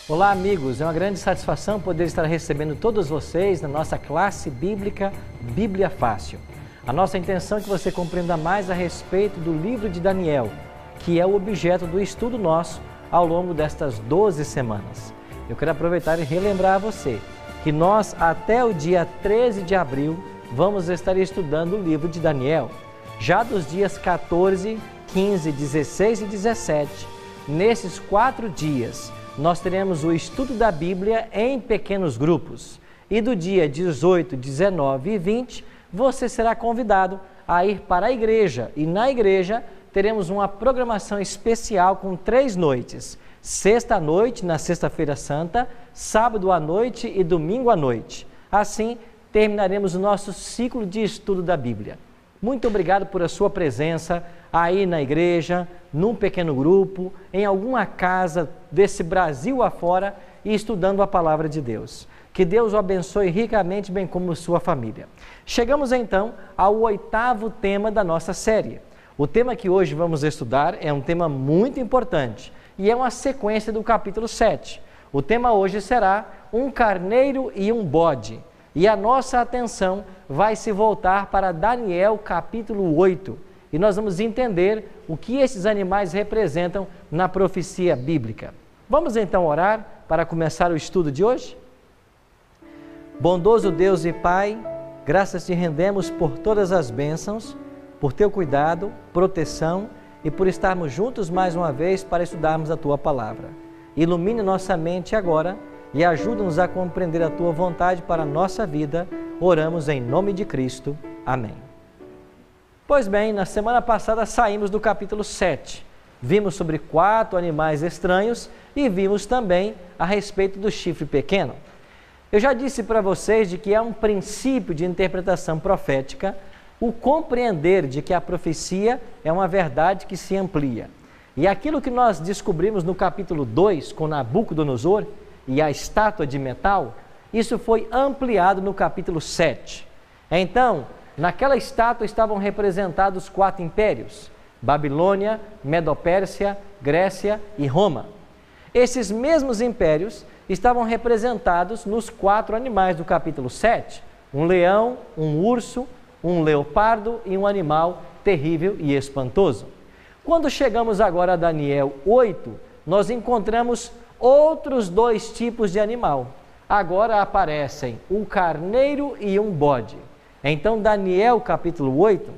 Olá, amigos, é uma grande satisfação poder estar recebendo todos vocês na nossa classe bíblica Bíblia Fácil. A nossa intenção é que você compreenda mais a respeito do livro de Daniel, que é o objeto do estudo nosso ao longo destas 12 semanas. Eu quero aproveitar e relembrar a você que nós, até o dia 13 de abril, vamos estar estudando o livro de Daniel. Já dos dias 14, 15, 16 e 17, nesses 4 dias, nós teremos o estudo da Bíblia em pequenos grupos. E do dia 18, 19 e 20, você será convidado a ir para a igreja. E na igreja teremos uma programação especial com 3 noites. Sexta à noite, na Sexta-feira Santa, sábado à noite e domingo à noite. Assim, terminaremos o nosso ciclo de estudo da Bíblia. Muito obrigado por a sua presença aí na igreja, num pequeno grupo, em alguma casa desse Brasil afora e estudando a palavra de Deus. Que Deus o abençoe ricamente, bem como sua família. Chegamos então ao 8º tema da nossa série. O tema que hoje vamos estudar é um tema muito importante e é uma sequência do capítulo 7. O tema hoje será um carneiro e um bode. E a nossa atenção vai se voltar para Daniel capítulo 8. E nós vamos entender o que esses animais representam na profecia bíblica. Vamos então orar para começar o estudo de hoje? Bondoso Deus e Pai, graças te rendemos por todas as bênçãos, por teu cuidado, proteção e por estarmos juntos mais uma vez para estudarmos a tua palavra. Ilumine nossa mente agora e ajuda-nos a compreender a tua vontade para a nossa vida. Oramos em nome de Cristo. Amém. Pois bem, na semana passada saímos do capítulo 7. Vimos sobre 4 animais estranhos e vimos também a respeito do chifre pequeno. Eu já disse para vocês de que é um princípio de interpretação profética o compreender de que a profecia é uma verdade que se amplia. E aquilo que nós descobrimos no capítulo 2 com Nabucodonosor e a estátua de metal, isso foi ampliado no capítulo 7. Então, naquela estátua estavam representados 4 impérios: Babilônia, Medo-Pérsia, Grécia e Roma. Esses mesmos impérios estavam representados nos 4 animais do capítulo 7, um leão, um urso, um leopardo e um animal terrível e espantoso. Quando chegamos agora a Daniel 8, nós encontramos outros 2 tipos de animal. Agora aparecem um carneiro e um bode. Então Daniel capítulo 8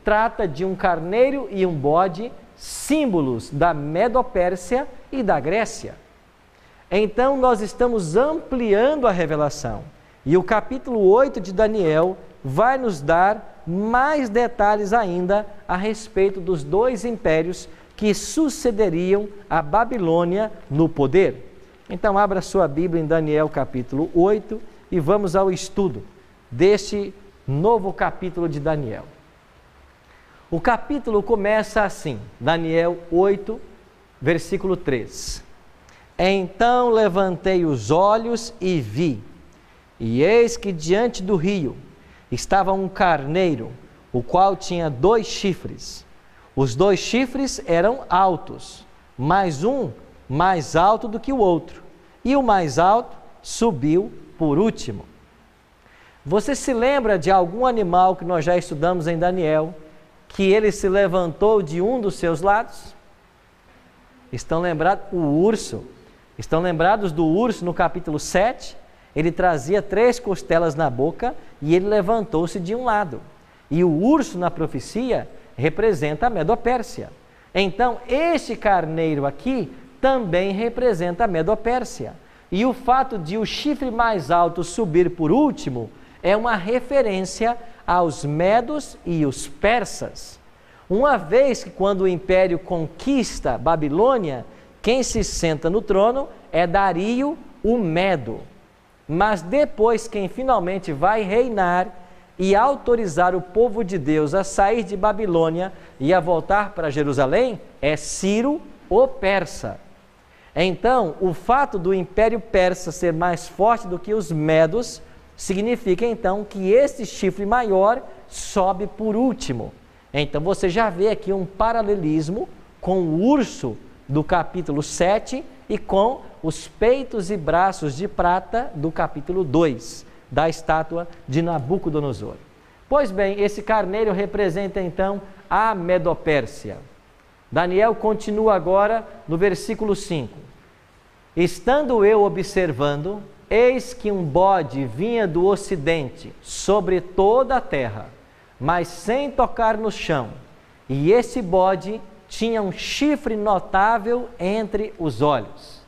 trata de um carneiro e um bode, símbolos da Medo-Pérsia e da Grécia. Então nós estamos ampliando a revelação. E o capítulo 8 de Daniel vai nos dar mais detalhes ainda a respeito dos 2 impérios que sucederiam a Babilônia no poder. Então abra sua Bíblia em Daniel capítulo 8 e vamos ao estudo deste novo capítulo de Daniel. O capítulo começa assim, Daniel 8, versículo 3. Então levantei os olhos e vi, e eis que diante do rio estava um carneiro, o qual tinha 2 chifres. Os 2 chifres eram altos, mas um mais alto do que o outro, e o mais alto subiu por último. Você se lembra de algum animal que nós já estudamos em Daniel, que ele se levantou de um dos seus lados? Estão lembrados? O urso. Estão lembrados do urso no capítulo 7? Ele trazia 3 costelas na boca e ele levantou-se de um lado. E o urso na profecia representa a Medo-Pérsia. Então, este carneiro aqui também representa a Medo-Pérsia. E o fato de o chifre mais alto subir por último é uma referência aos medos e os persas. Uma vez que quando o império conquista Babilônia, quem se senta no trono é Dario, o Medo. Mas depois quem finalmente vai reinar e autorizar o povo de Deus a sair de Babilônia e a voltar para Jerusalém é Ciro, o persa. Então, o fato do Império Persa ser mais forte do que os medos significa então que este chifre maior sobe por último. Então você já vê aqui um paralelismo com o urso do capítulo 7 e com os peitos e braços de prata do capítulo 2 da estátua de Nabucodonosor. Pois bem, esse carneiro representa então a Medopérsia. Daniel continua agora no versículo 5. Estando eu observando, eis que um bode vinha do ocidente sobre toda a terra, mas sem tocar no chão, e esse bode tinha um chifre notável entre os olhos.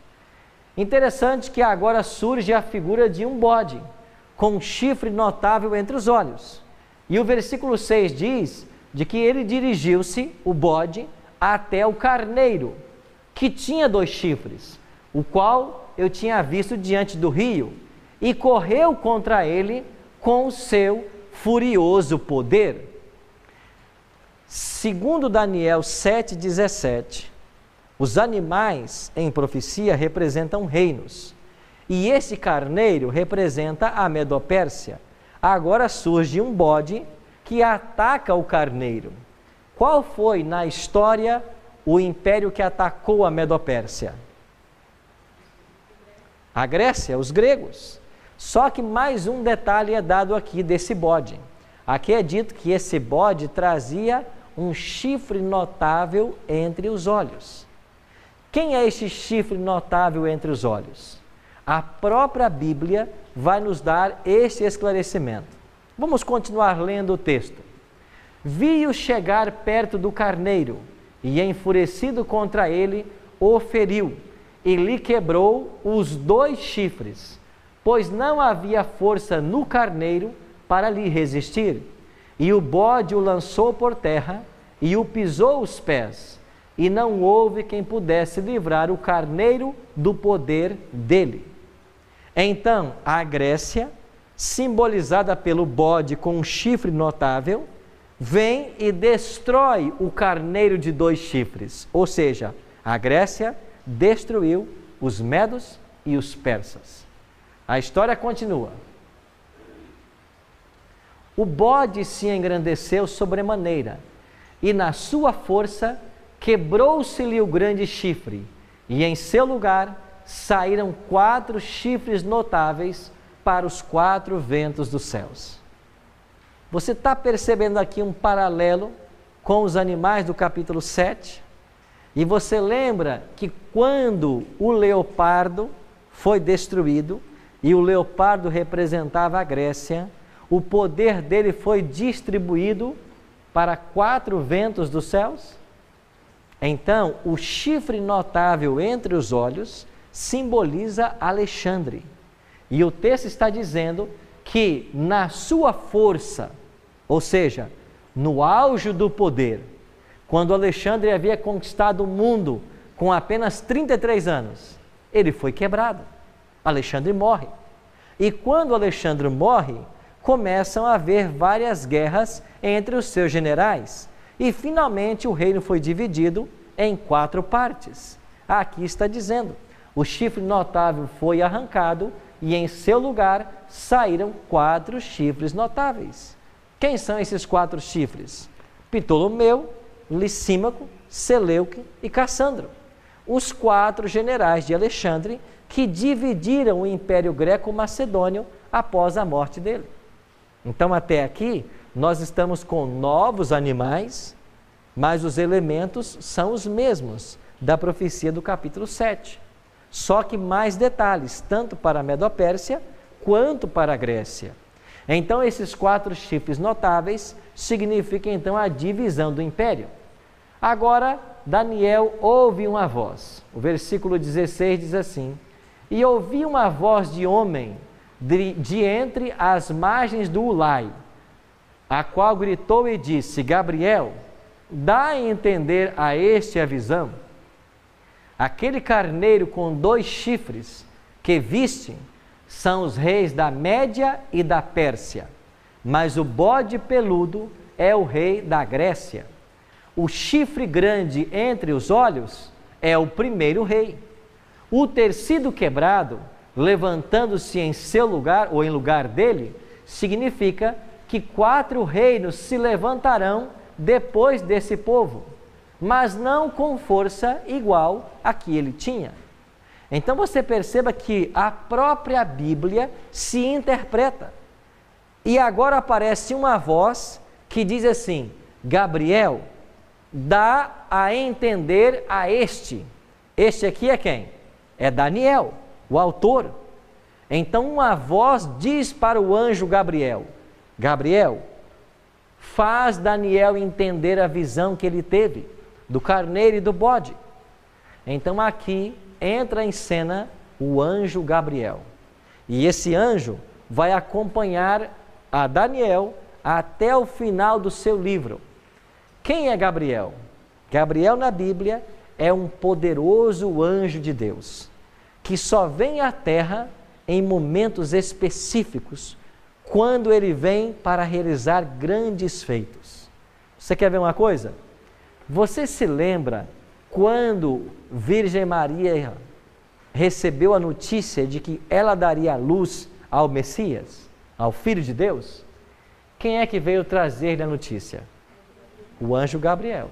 Interessante que agora surge a figura de um bode, com um chifre notável entre os olhos. E o versículo 6 diz de que ele dirigiu-se, o bode, até o carneiro, que tinha 2 chifres, o qual eu tinha visto diante do rio, e correu contra ele com o seu furioso poder. Segundo Daniel 7,17, os animais em profecia representam reinos, e esse carneiro representa a Medopérsia. Agora surge um bode que ataca o carneiro. Qual foi na história o império que atacou a Medopérsia? A Grécia, os gregos. Só que mais um detalhe é dado aqui desse bode. Aqui é dito que esse bode trazia um chifre notável entre os olhos. Quem é este chifre notável entre os olhos? A própria Bíblia vai nos dar este esclarecimento. Vamos continuar lendo o texto. Vi-o chegar perto do carneiro, e enfurecido contra ele, o feriu, e lhe quebrou os 2 chifres, pois não havia força no carneiro para lhe resistir. E o bode o lançou por terra, e o pisou os pés, e não houve quem pudesse livrar o carneiro do poder dele. Então, a Grécia, simbolizada pelo bode com um chifre notável, vem e destrói o carneiro de 2 chifres. Ou seja, a Grécia destruiu os medos e os persas. A história continua. O bode se engrandeceu sobremaneira, e na sua força quebrou-se-lhe o grande chifre, e em seu lugar saíram 4 chifres notáveis para os 4 ventos dos céus. Você está percebendo aqui um paralelo com os animais do capítulo 7? E você lembra que quando o leopardo foi destruído, e o leopardo representava a Grécia, o poder dele foi distribuído para 4 ventos dos céus? Então, o chifre notável entre os olhos simboliza Alexandre. E o texto está dizendo que na sua força, ou seja, no auge do poder, quando Alexandre havia conquistado o mundo com apenas 33 anos, ele foi quebrado. Alexandre morre. E quando Alexandre morre, começam a haver várias guerras entre os seus generais. E finalmente o reino foi dividido em 4 partes. Aqui está dizendo, o chifre notável foi arrancado e em seu lugar saíram 4 chifres notáveis. Quem são esses 4 chifres? Ptolomeu, Licímaco, Seleuque e Cassandro. Os 4 generais de Alexandre que dividiram o Império Greco-Macedônio após a morte dele. Então, até aqui, nós estamos com novos animais, mas os elementos são os mesmos da profecia do capítulo 7. Só que mais detalhes, tanto para a Medopérsia quanto para a Grécia. Então, esses 4 chifres notáveis significam, então, a divisão do império. Agora, Daniel ouve uma voz. O versículo 16 diz assim: E ouvi uma voz de homem de entre as margens do Ulai, a qual gritou e disse: Gabriel, dá a entender a este a visão. Aquele carneiro com 2 chifres que viste são os reis da Média e da Pérsia, mas o bode peludo é o rei da Grécia. O chifre grande entre os olhos é o primeiro rei. O ter sido quebrado, levantando-se em seu lugar ou em lugar dele, significa que 4 reinos se levantarão depois desse povo, mas não com força igual a que ele tinha. Então você perceba que a própria Bíblia se interpreta. E agora aparece uma voz que diz assim: Gabriel, dá a entender a este. Este aqui é quem? É Daniel, o autor. Então uma voz diz para o anjo Gabriel: Gabriel, faz Daniel entender a visão que ele teve do carneiro e do bode. Então aqui entra em cena o anjo Gabriel. E esse anjo vai acompanhar a Daniel até o final do seu livro. Quem é Gabriel? Gabriel na Bíblia é um poderoso anjo de Deus, que só vem à terra em momentos específicos, quando ele vem para realizar grandes feitos. Você quer ver uma coisa? Você se lembra quando Virgem Maria recebeu a notícia de que ela daria luz ao Messias, ao Filho de Deus? Quem é que veio trazer-lhe a notícia? O anjo Gabriel.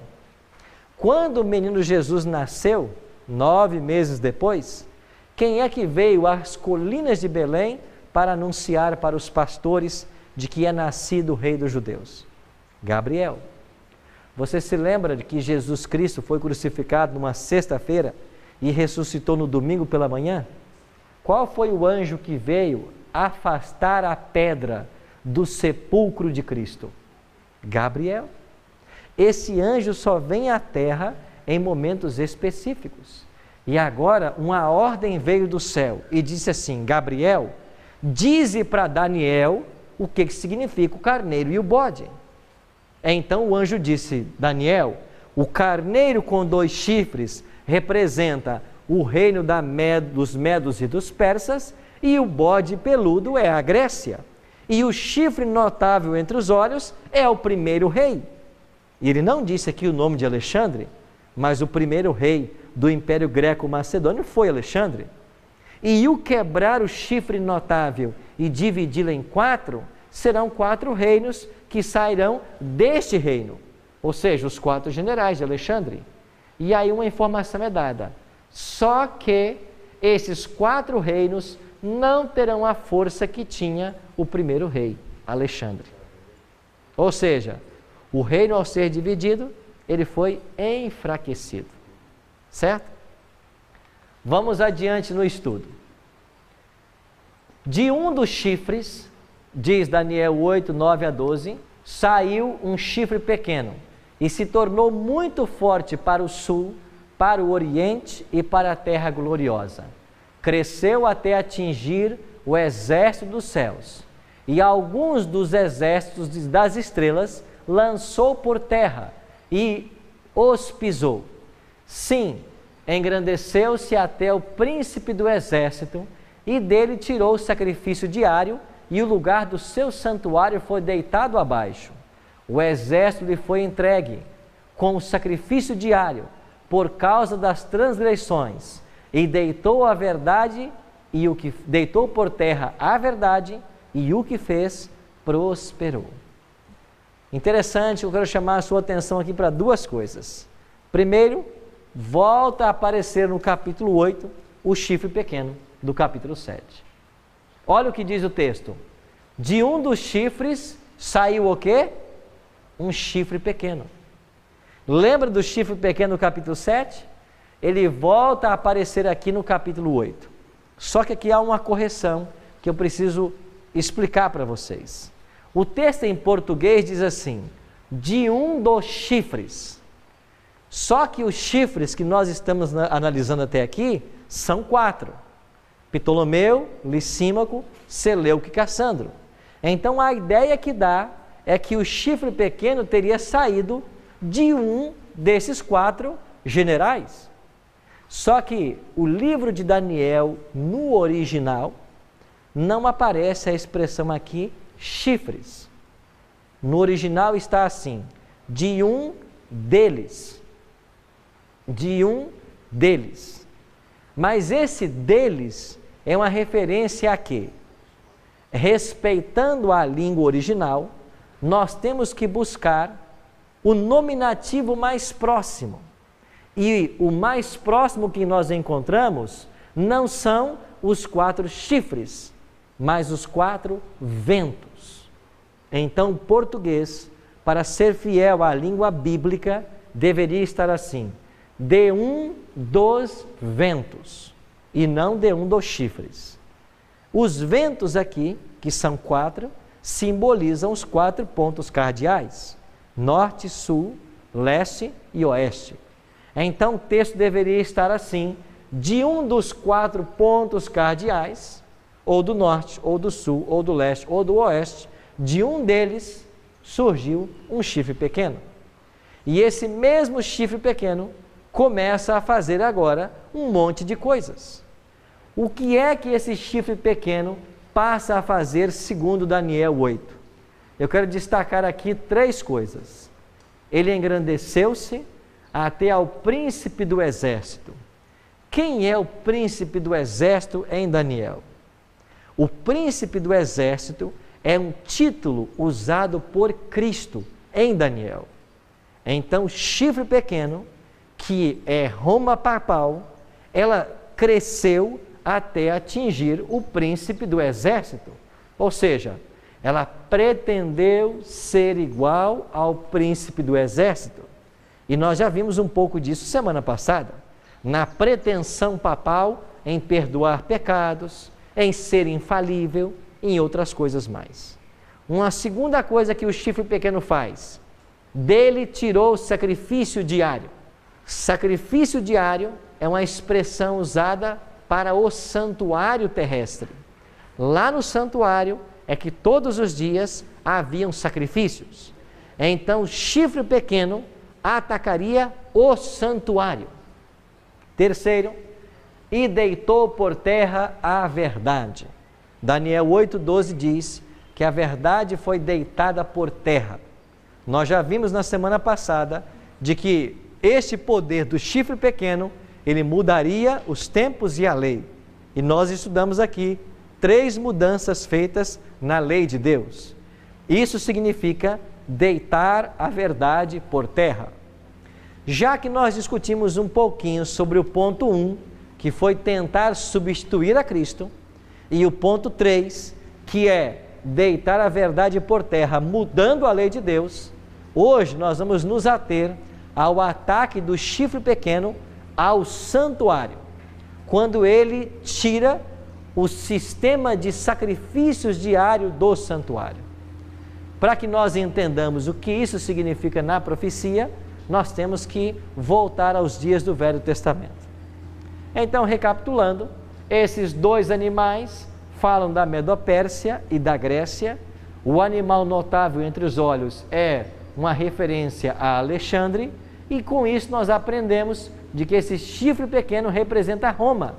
Quando o menino Jesus nasceu, 9 meses depois, quem é que veio às colinas de Belém para anunciar para os pastores de que é nascido o Rei dos Judeus? Gabriel. Você se lembra de que Jesus Cristo foi crucificado numa sexta-feira e ressuscitou no domingo pela manhã? Qual foi o anjo que veio afastar a pedra do sepulcro de Cristo? Gabriel. Esse anjo só vem à terra em momentos específicos. E agora uma ordem veio do céu e disse assim: Gabriel, dize para Daniel o que significa o carneiro e o bode. Então o anjo disse: Daniel, o carneiro com 2 chifres representa o reino dos medos e dos persas, e o bode peludo é a Grécia. E o chifre notável entre os olhos é o primeiro rei. E ele não disse aqui o nome de Alexandre, mas o primeiro rei do Império Greco-Macedônio foi Alexandre. E o quebrar o chifre notável e dividi-lo em 4, serão 4 reinos que sairão deste reino, ou seja, os 4 generais de Alexandre. E aí uma informação é dada: só que esses 4 reinos não terão a força que tinha o primeiro rei, Alexandre. Ou seja, o reino, ao ser dividido, ele foi enfraquecido. Certo? Vamos adiante no estudo. De um dos chifres, diz Daniel 8, 9 a 12, saiu um chifre pequeno e se tornou muito forte para o sul, para o oriente e para a terra gloriosa. Cresceu até atingir o exército dos céus, e alguns dos exércitos das estrelas lançou por terra e os pisou. Sim, engrandeceu-se até o príncipe do exército, e dele tirou o sacrifício diário, e o lugar do seu santuário foi deitado abaixo. O exército lhe foi entregue com o sacrifício diário por causa das transgressões, e deitou a verdade, e o que deitou por terra a verdade, e o que fez prosperou. Interessante, eu quero chamar a sua atenção aqui para 2 coisas. Primeiro, volta a aparecer no capítulo 8 o chifre pequeno do capítulo 7. Olha o que diz o texto: de um dos chifres saiu o quê? Um chifre pequeno. Lembra do chifre pequeno do capítulo 7? Ele volta a aparecer aqui no capítulo 8. Só que aqui há uma correção que eu preciso explicar para vocês. O texto em português diz assim: de um dos chifres. Só que os chifres que nós estamos analisando até aqui são 4. Ptolomeu, Licímaco, Seleuco e Cassandro. Então a ideia que dá é que o chifre pequeno teria saído de um desses 4 generais. Só que o livro de Daniel, no original, não aparece a expressão aqui, chifres. No original está assim: de um deles. De um deles. Mas esse deles é uma referência a quê? Respeitando a língua original, nós temos que buscar o nominativo mais próximo. E o mais próximo que nós encontramos não são os 4 chifres, mas os 4 ventos. Então, o português, para ser fiel à língua bíblica, deveria estar assim: de um dos ventos, e não de um dos chifres. Os ventos aqui, que são 4, simbolizam os 4 pontos cardeais: norte, sul, leste e oeste. Então o texto deveria estar assim: de um dos 4 pontos cardeais, ou do norte, ou do sul, ou do leste, ou do oeste, de um deles surgiu um chifre pequeno. E esse mesmo chifre pequeno começa a fazer agora um monte de coisas. O que é que esse chifre pequeno passa a fazer segundo Daniel 8? Eu quero destacar aqui 3 coisas. Ele engrandeceu-se até ao príncipe do exército. Quem é o príncipe do exército em Daniel? O príncipe do exército é um título usado por Cristo em Daniel. Então, o chifre pequeno, que é Roma papal, ela cresceu até atingir o príncipe do exército. Ou seja, ela pretendeu ser igual ao príncipe do exército. E nós já vimos um pouco disso semana passada, na pretensão papal em perdoar pecados, em ser infalível, e em outras coisas mais. Uma segunda coisa que o chifre pequeno faz: dele tirou o sacrifício diário. Sacrifício diário é uma expressão usada para o santuário terrestre. Lá no santuário é que todos os dias haviam sacrifícios. Então o chifre pequeno atacaria o santuário. Terceiro, e deitou por terra a verdade. Daniel 8,12 diz que a verdade foi deitada por terra. Nós já vimos na semana passada de que este poder do chifre pequeno, ele mudaria os tempos e a lei. E nós estudamos aqui 3 mudanças feitas na lei de Deus. Isso significa deitar a verdade por terra. Já que nós discutimos um pouquinho sobre o ponto 1, que foi tentar substituir a Cristo, e o ponto 3, que é deitar a verdade por terra, mudando a lei de Deus, hoje nós vamos nos ater ao ataque do chifre pequeno ao santuário, quando ele tira o sistema de sacrifícios diário do santuário. Para que nós entendamos o que isso significa na profecia, nós temos que voltar aos dias do Velho Testamento. Então, recapitulando, esses 2 animais falam da Medopérsia e da Grécia. O animal notável entre os olhos é uma referência a Alexandre, e com isso nós aprendemos de que esse chifre pequeno representa Roma.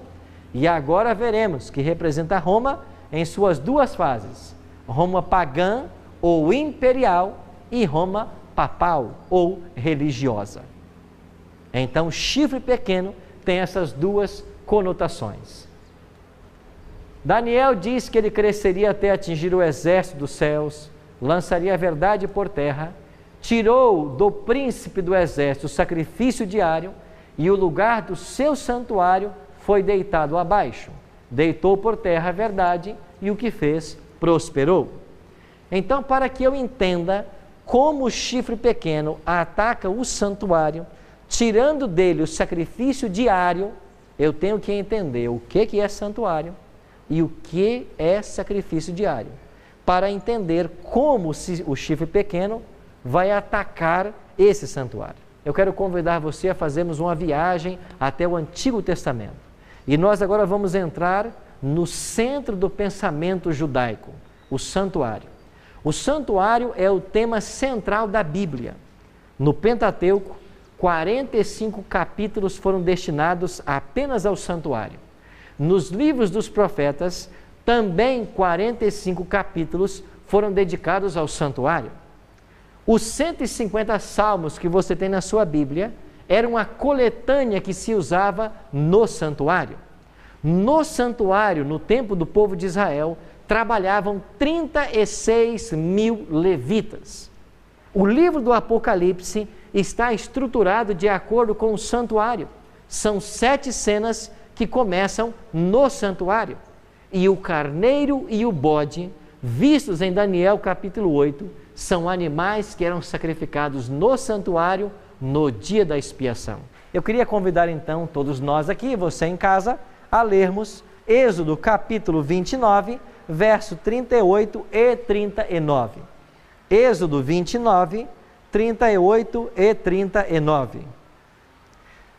E agora veremos que representa Roma em suas 2 fases: Roma pagã ou imperial e Roma papal ou religiosa. Então, o chifre pequeno tem essas 2 conotações. Daniel diz que ele cresceria até atingir o exército dos céus, lançaria a verdade por terra, tirou do príncipe do exército o sacrifício diário, e o lugar do seu santuário foi deitado abaixo. Deitou por terra a verdade, e o que fez? Prosperou. Então, para que eu entenda como o chifre pequeno ataca o santuário, tirando dele o sacrifício diário, eu tenho que entender o que é santuário e o que é sacrifício diário, para entender como o chifre pequeno vai atacar esse santuário. Eu quero convidar você a fazermos uma viagem até o Antigo Testamento. E nós agora vamos entrar no centro do pensamento judaico, o santuário. O santuário é o tema central da Bíblia. No Pentateuco, 45 capítulos foram destinados apenas ao santuário. Nos livros dos profetas, também 45 capítulos foram dedicados ao santuário. Os 150 salmos que você tem na sua Bíblia era uma coletânea que se usava no santuário. No santuário, no tempo do povo de Israel, trabalhavam 36 mil levitas. O livro do Apocalipse está estruturado de acordo com o santuário. São 7 cenas que começam no santuário. E o carneiro e o bode, vistos em Daniel capítulo 8, são animais que eram sacrificados no santuário no dia da expiação. Eu queria convidar então todos nós aqui, você em casa, a lermos Êxodo capítulo 29, verso 38 e 39. Êxodo 29, 38 e 39.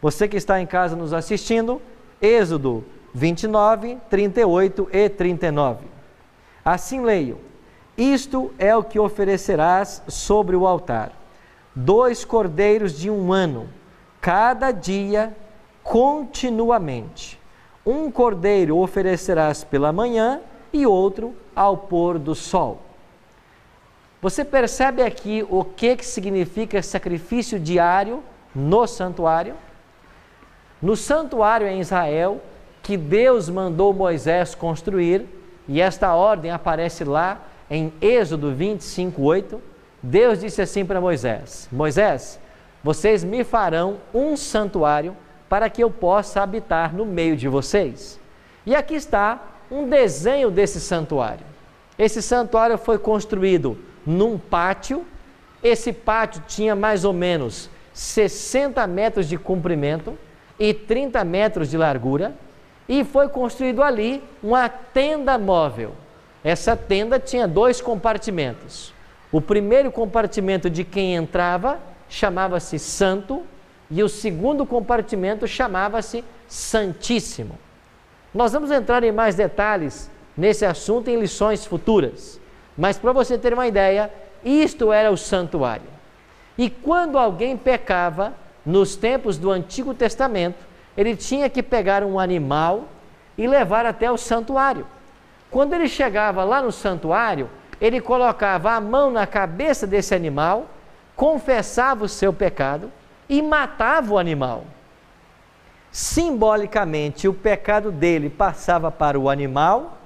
Você que está em casa nos assistindo, Êxodo 29, 38 e 39. Assim leio: isto é o que oferecerás sobre o altar: 2 cordeiros de 1 ano, cada dia, continuamente. 1 cordeiro oferecerás pela manhã e outro ao pôr do sol. Você percebe aqui o que significa sacrifício diário no santuário? No santuário em Israel, que Deus mandou Moisés construir, e esta ordem aparece lá em Êxodo 25, 8, Deus disse assim para Moisés: Moisés, vocês me farão um santuário para que eu possa habitar no meio de vocês. E aqui está um desenho desse santuário. Esse santuário foi construído num pátio. Esse pátio tinha mais ou menos 60 metros de comprimento e 30 metros de largura, e foi construído ali uma tenda móvel. Essa tenda tinha 2 compartimentos. O primeiro compartimento de quem entrava chamava-se Santo, e o segundo compartimento chamava-se Santíssimo. Nós vamos entrar em mais detalhes nesse assunto em lições futuras, mas para você ter uma ideia, isto era o santuário. E quando alguém pecava, nos tempos do Antigo Testamento, ele tinha que pegar um animal e levar até o santuário. Quando ele chegava lá no santuário, ele colocava a mão na cabeça desse animal, confessava o seu pecado e matava o animal. Simbolicamente, o pecado dele passava para o animal,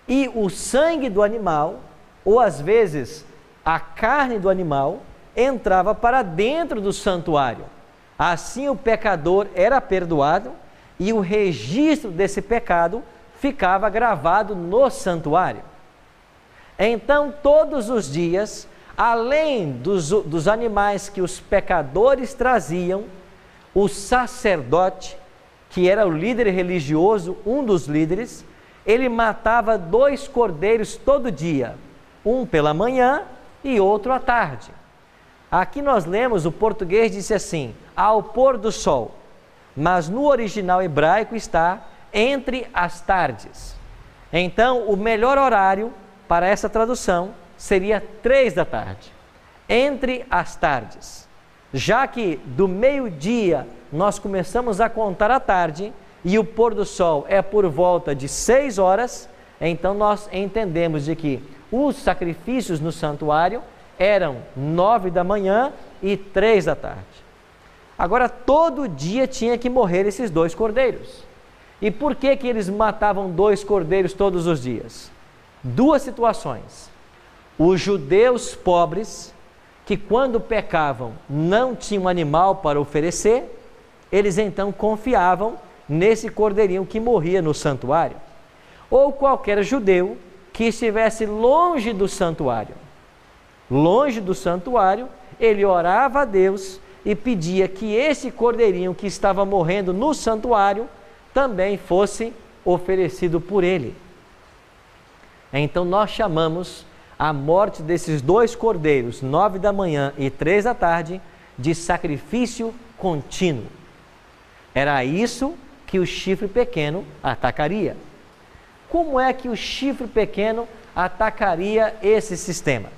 e o sangue do animal, ou às vezes a carne do animal, entrava para dentro do santuário. Assim o pecador era perdoado e o registro desse pecado ficava gravado no santuário. Então, todos os dias, além dos animais que os pecadores traziam, o sacerdote, que era o líder religioso, um dos líderes, ele matava 2 cordeiros todo dia, um pela manhã e outro à tarde. Aqui nós lemos, o português disse assim, ao pôr do sol, mas no original hebraico está entre as tardes. Então, o melhor horário para essa tradução seria 3 da tarde, entre as tardes. Já que do meio-dia nós começamos a contar a tarde e o pôr do sol é por volta de 6 horas, então nós entendemos de que os sacrifícios no santuário eram 9 da manhã e 3 da tarde. Agora, todo dia tinha que morrer esses 2 cordeiros. E por que eles matavam 2 cordeiros todos os dias? 2 situações. Os judeus pobres, que quando pecavam não tinham animal para oferecer, eles então confiavam nesse cordeirinho que morria no santuário. Ou qualquer judeu que estivesse longe do santuário. Longe do santuário, ele orava a Deus e pedia que esse cordeirinho que estava morrendo no santuário também fosse oferecido por ele. Então nós chamamos a morte desses 2 cordeiros, 9 da manhã e 3 da tarde, de sacrifício contínuo. Era isso que o chifre pequeno atacaria. Como é que o chifre pequeno atacaria esse sistema?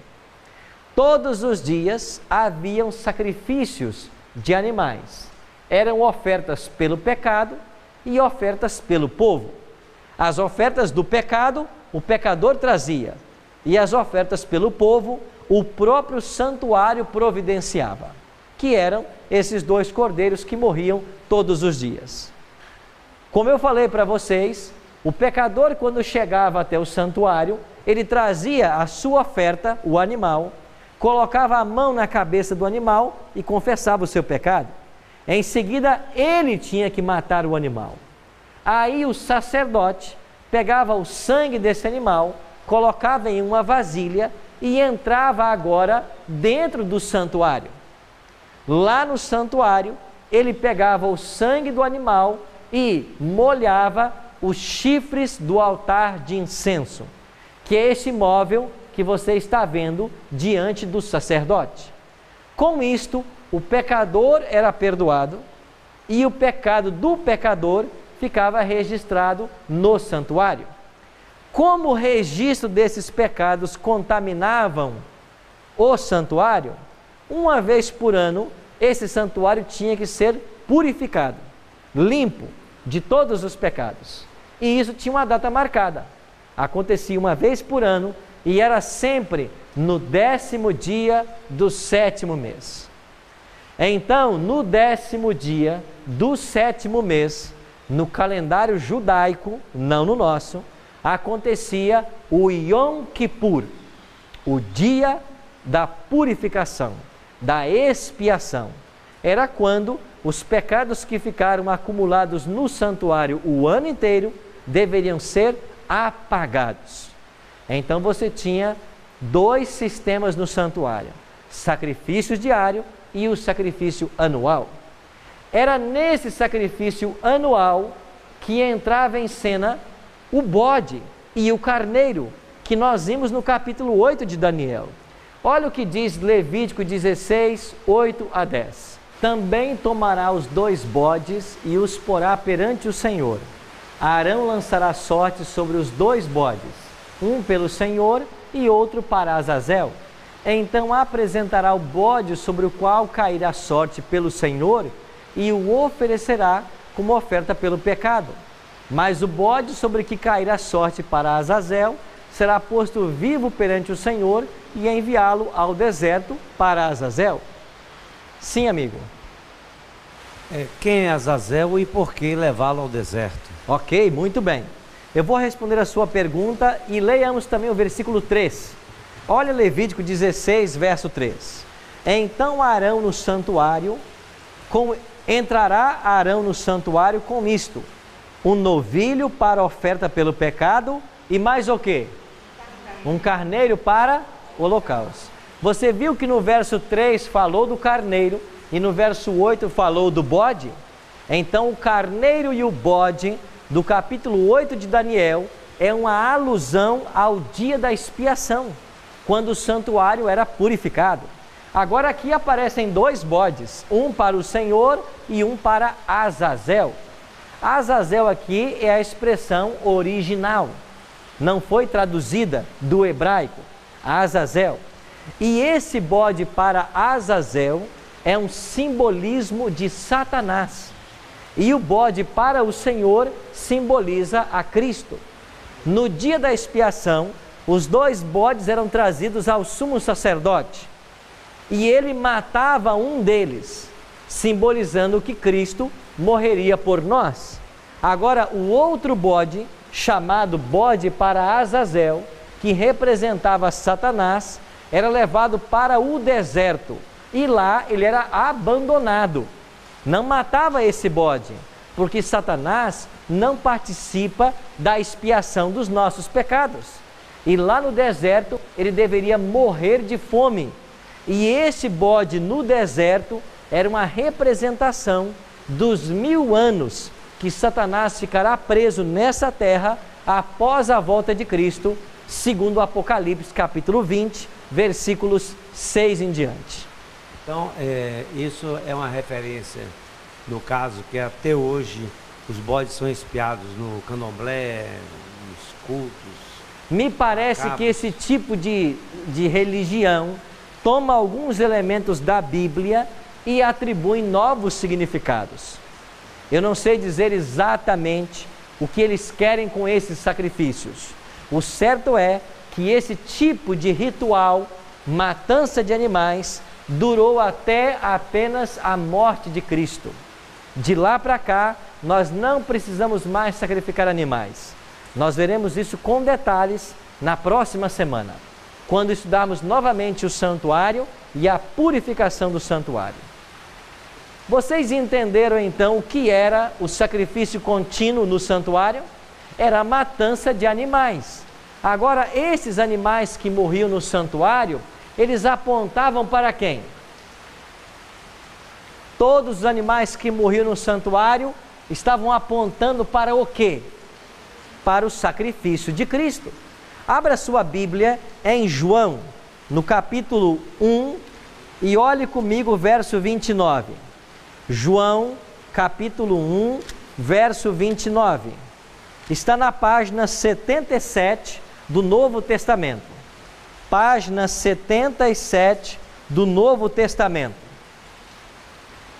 Todos os dias haviam sacrifícios de animais. Eram ofertas pelo pecado e ofertas pelo povo. As ofertas do pecado, o pecador trazia. E as ofertas pelo povo, o próprio santuário providenciava. Que eram esses 2 cordeiros que morriam todos os dias. Como eu falei para vocês, o pecador, quando chegava até o santuário, ele trazia a sua oferta, o animal, colocava a mão na cabeça do animal e confessava o seu pecado. Em seguida, ele tinha que matar o animal. Aí o sacerdote pegava o sangue desse animal, colocava em uma vasilha e entrava agora dentro do santuário. Lá no santuário, ele pegava o sangue do animal e molhava os chifres do altar de incenso, que é esse móvel que você está vendo diante do sacerdote. Com isto, o pecador era perdoado e o pecado do pecador ficava registrado no santuário. Como o registro desses pecados contaminavam o santuário, uma vez por ano, esse santuário tinha que ser purificado, limpo de todos os pecados. E isso tinha uma data marcada. Acontecia uma vez por ano e era sempre no 10º dia do 7º mês. Então, no 10º dia do 7º mês, no calendário judaico, não no nosso, acontecia o Yom Kippur, o dia da purificação, da expiação. Era quando os pecados que ficaram acumulados no santuário o ano inteiro deveriam ser apagados. Então você tinha 2 sistemas no santuário: sacrifício diário e o sacrifício anual. Era nesse sacrifício anual que entrava em cena o bode e o carneiro, que nós vimos no capítulo 8 de Daniel. Olha o que diz Levítico 16, 8 a 10. Também tomará os 2 bodes e os porá perante o Senhor. Arão lançará sorte sobre os 2 bodes, um pelo Senhor e outro para Azazel. Então apresentará o bode sobre o qual cairá sorte pelo Senhor e o oferecerá como oferta pelo pecado. Mas o bode sobre que cairá sorte para Azazel será posto vivo perante o Senhor e enviá-lo ao deserto para Azazel. Sim, amigo. Quem é Azazel e por que levá-lo ao deserto? Ok, muito bem. Eu vou responder a sua pergunta e leiamos também o versículo 3. Olha Levítico 16, verso 3. Então Arão no santuário, entrará Arão no santuário com isto: um novilho para oferta pelo pecado e mais o quê? Um carneiro para o holocausto. Você viu que no verso 3 falou do carneiro e no verso 8 falou do bode? Então o carneiro e o bode do capítulo 8 de Daniel é uma alusão ao dia da expiação, quando o santuário era purificado. Agora aqui aparecem 2 bodes, um para o Senhor e um para Azazel. Azazel aqui é a expressão original, não foi traduzida do hebraico, Azazel. E esse bode para Azazel é um simbolismo de Satanás. E o bode para o Senhor simboliza a Cristo. No dia da expiação, os 2 bodes eram trazidos ao sumo sacerdote. E ele matava um deles, simbolizando que Cristo morreria por nós. Agora, o outro bode, chamado bode para Azazel, que representava Satanás, era levado para o deserto. E lá ele era abandonado. Não matava esse bode, porque Satanás não participa da expiação dos nossos pecados. E lá no deserto ele deveria morrer de fome. E esse bode no deserto era uma representação dos 1000 anos que Satanás ficará preso nessa terra após a volta de Cristo, segundo o Apocalipse capítulo 20, versículos 6 em diante. Então, isso é uma referência, no caso, que até hoje os bodes são expiados no candomblé, nos cultos. Me parece que esse tipo de religião toma alguns elementos da Bíblia e atribui novos significados. Eu não sei dizer exatamente o que eles querem com esses sacrifícios. O certo é que esse tipo de ritual, matança de animais, durou até apenas a morte de Cristo. De lá para cá, nós não precisamos mais sacrificar animais. Nós veremos isso com detalhes na próxima semana, quando estudarmos novamente o santuário e a purificação do santuário. Vocês entenderam então o que era o sacrifício contínuo no santuário? Era a matança de animais. Agora, esses animais que morriam no santuário, eles apontavam para quem? Todos os animais que morriam no santuário estavam apontando para o quê? Para o sacrifício de Cristo. Abra sua Bíblia em João, no capítulo 1, e olhe comigo o verso 29. João, capítulo 1, verso 29. Está na página 77 do Novo Testamento. Página 77 do Novo Testamento.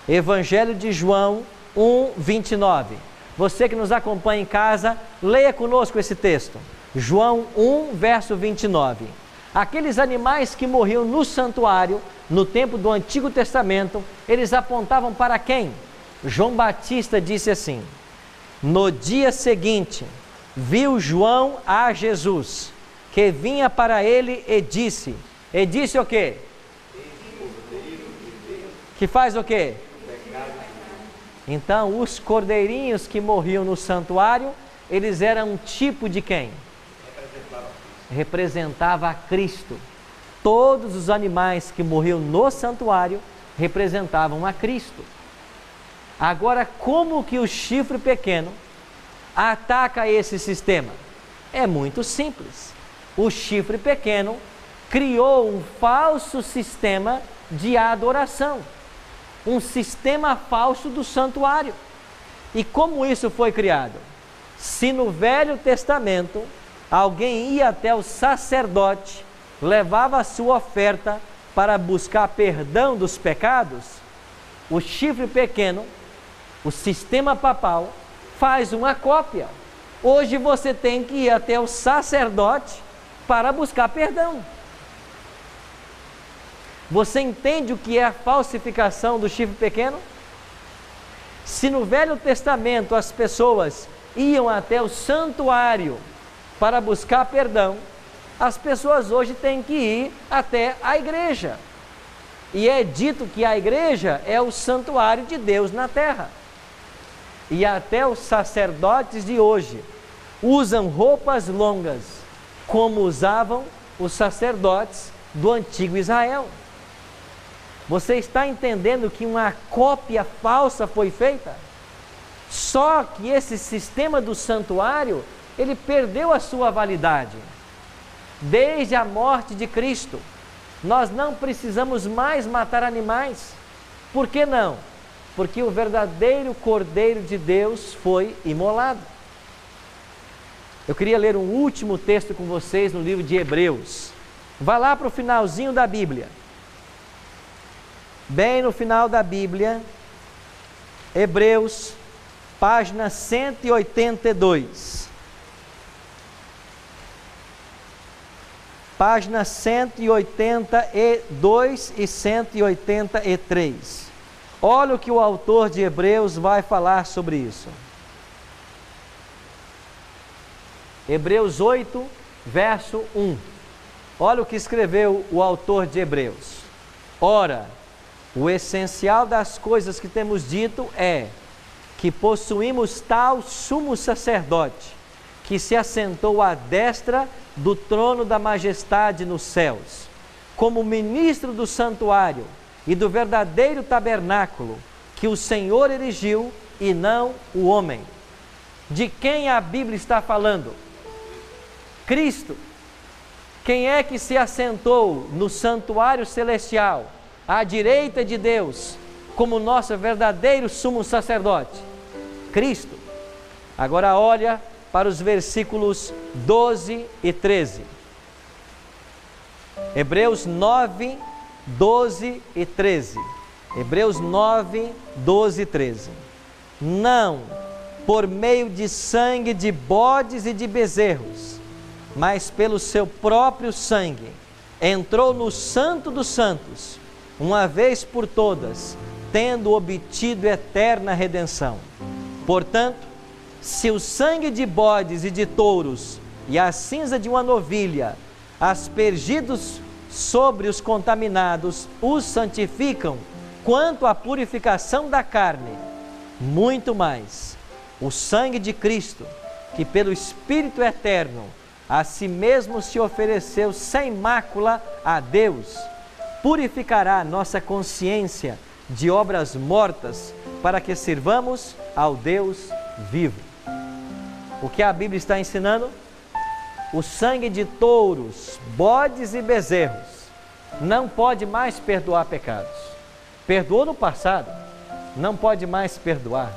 Evangelho de João 1, 29. Você que nos acompanha em casa, leia conosco esse texto. João 1, verso 29. Aqueles animais que morriam no santuário, no tempo do Antigo Testamento, eles apontavam para quem? João Batista disse assim: no dia seguinte, viu João a Jesus, que vinha para ele e disse o quê? Que faz o quê? Então, os cordeirinhos que morriam no santuário, eles eram um tipo de quem? Representava a Cristo. Todos os animais que morriam no santuário representavam a Cristo. Agora, como que o chifre pequeno ataca esse sistema? É muito simples. O chifre pequeno criou um falso sistema de adoração, um sistema falso do santuário. E como isso foi criado? Se no Velho Testamento alguém ia até o sacerdote, levava a sua oferta para buscar perdão dos pecados, o chifre pequeno, o sistema papal, faz uma cópia. Hoje você tem que ir até o sacerdote para buscar perdão. Você entende o que é a falsificação do chifre pequeno? Se no Velho Testamento as pessoas iam até o santuário para buscar perdão, as pessoas hoje têm que ir até a igreja. E é dito que a igreja é o santuário de Deus na terra. E até os sacerdotes de hoje usam roupas longas, como usavam os sacerdotes do antigo Israel. Você está entendendo que uma cópia falsa foi feita? Só que esse sistema do santuário, ele perdeu a sua validade. Desde a morte de Cristo, nós não precisamos mais matar animais. Por que não? Porque o verdadeiro Cordeiro de Deus foi imolado. Eu queria ler um último texto com vocês no livro de Hebreus. Vá lá para o finalzinho da Bíblia. Bem no final da Bíblia, Hebreus, página 182. Página 182 e 183. Olha o que o autor de Hebreus vai falar sobre isso. Hebreus 8, verso 1. Olha o que escreveu o autor de Hebreus. Ora, o essencial das coisas que temos dito é que possuímos tal sumo sacerdote, que se assentou à destra do trono da majestade nos céus, como ministro do santuário e do verdadeiro tabernáculo que o Senhor erigiu e não o homem. De quem a Bíblia está falando? Cristo. Quem é que se assentou no santuário celestial, à direita de Deus, como nosso verdadeiro sumo sacerdote? Cristo. Agora olha para os versículos 12 e 13. Hebreus 9, 12 e 13. Hebreus 9, 12 e 13. Não por meio de sangue de bodes e de bezerros, mas pelo seu próprio sangue, entrou no Santo dos Santos, uma vez por todas, tendo obtido eterna redenção. Portanto, se o sangue de bodes e de touros e a cinza de uma novilha, aspergidos sobre os contaminados, os santificam, quanto à purificação da carne, muito mais o sangue de Cristo, que pelo Espírito eterno a si mesmo se ofereceu sem mácula a Deus, purificará nossa consciência de obras mortas para que sirvamos ao Deus vivo. O que a Bíblia está ensinando? O sangue de touros, bodes e bezerros não pode mais perdoar pecados. Perdoou no passado, não pode mais perdoar,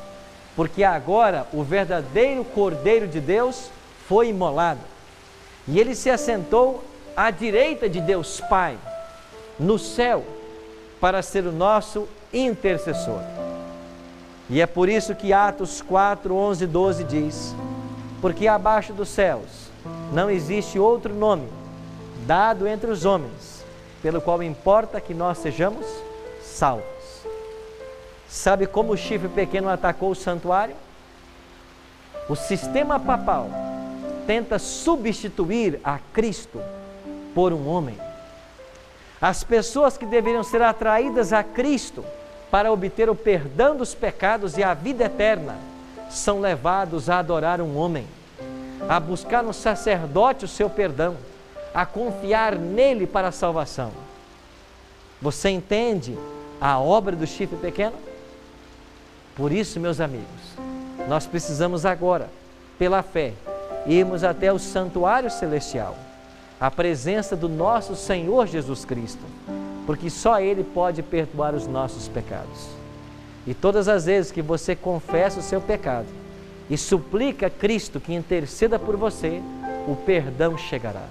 porque agora o verdadeiro Cordeiro de Deus foi imolado e ele se assentou à direita de Deus Pai, no céu, para ser o nosso intercessor. E é por isso que Atos 4, 11 e 12 diz: porque abaixo dos céus não existe outro nome dado entre os homens, pelo qual importa que nós sejamos salvos. Sabe como o chifre pequeno atacou o santuário? O sistema papal tenta substituir a Cristo por um homem. As pessoas que deveriam ser atraídas a Cristo para obter o perdão dos pecados e a vida eterna são levados a adorar um homem, a buscar no sacerdote o seu perdão, a confiar nele para a salvação. Você entende a obra do chifre pequeno? Por isso, meus amigos, nós precisamos agora, pela fé, irmos até o santuário celestial, a presença do nosso Senhor Jesus Cristo, porque só Ele pode perdoar os nossos pecados. E todas as vezes que você confessa o seu pecado e suplica a Cristo que interceda por você, o perdão chegará.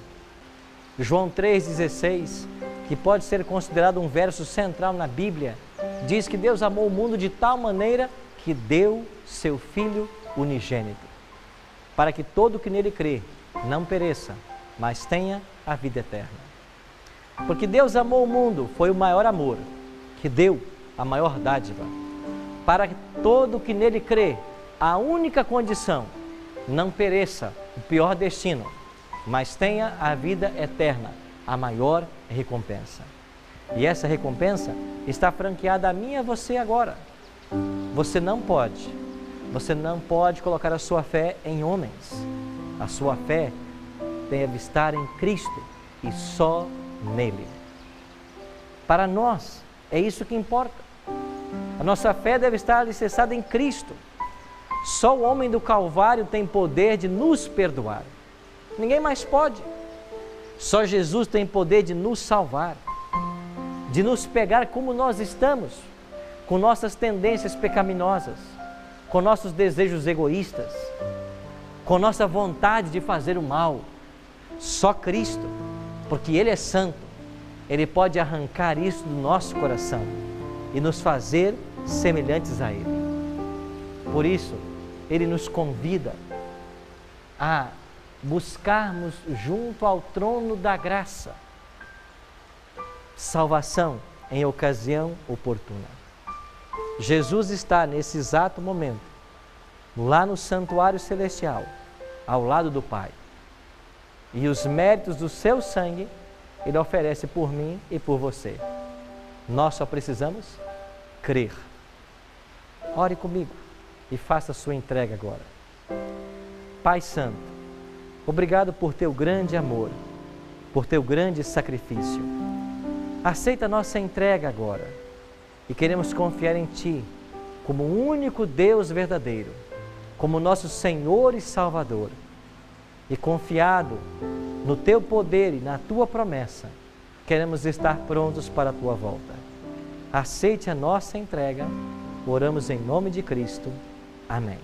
João 3,16, que pode ser considerado um verso central na Bíblia, diz que Deus amou o mundo de tal maneira que deu seu Filho unigênito, para que todo que nele crê não pereça, mas tenha a vida eterna. Porque Deus amou o mundo, foi o maior amor, que deu a maior dádiva, para que todo que nele crê, a única condição, não pereça, o pior destino, mas tenha a vida eterna, a maior recompensa. E essa recompensa está franqueada a mim e a você agora. Você não pode colocar a sua fé em homens. A sua fé deve estar em Cristo e só nele. Para nós, é isso que importa. A nossa fé deve estar alicerçada em Cristo. Só o homem do Calvário tem poder de nos perdoar. Ninguém mais pode. Só Jesus tem poder de nos salvar, de nos pegar como nós estamos, com nossas tendências pecaminosas, com nossos desejos egoístas, com nossa vontade de fazer o mal. Só Cristo, porque Ele é santo, Ele pode arrancar isso do nosso coração e nos fazer semelhantes a Ele. Por isso, Ele nos convida a buscarmos junto ao trono da graça salvação em ocasião oportuna. Jesus está nesse exato momento lá no santuário celestial, ao lado do Pai, e os méritos do seu sangue Ele oferece por mim e por você. Nós só precisamos crer. Ore comigo e faça a sua entrega agora. Pai Santo, obrigado por teu grande amor, por teu grande sacrifício. Aceita a nossa entrega agora e queremos confiar em Ti como o único Deus verdadeiro, como nosso Senhor e Salvador. E confiado no Teu poder e na Tua promessa, queremos estar prontos para a Tua volta. Aceite a nossa entrega, oramos em nome de Cristo. Amém.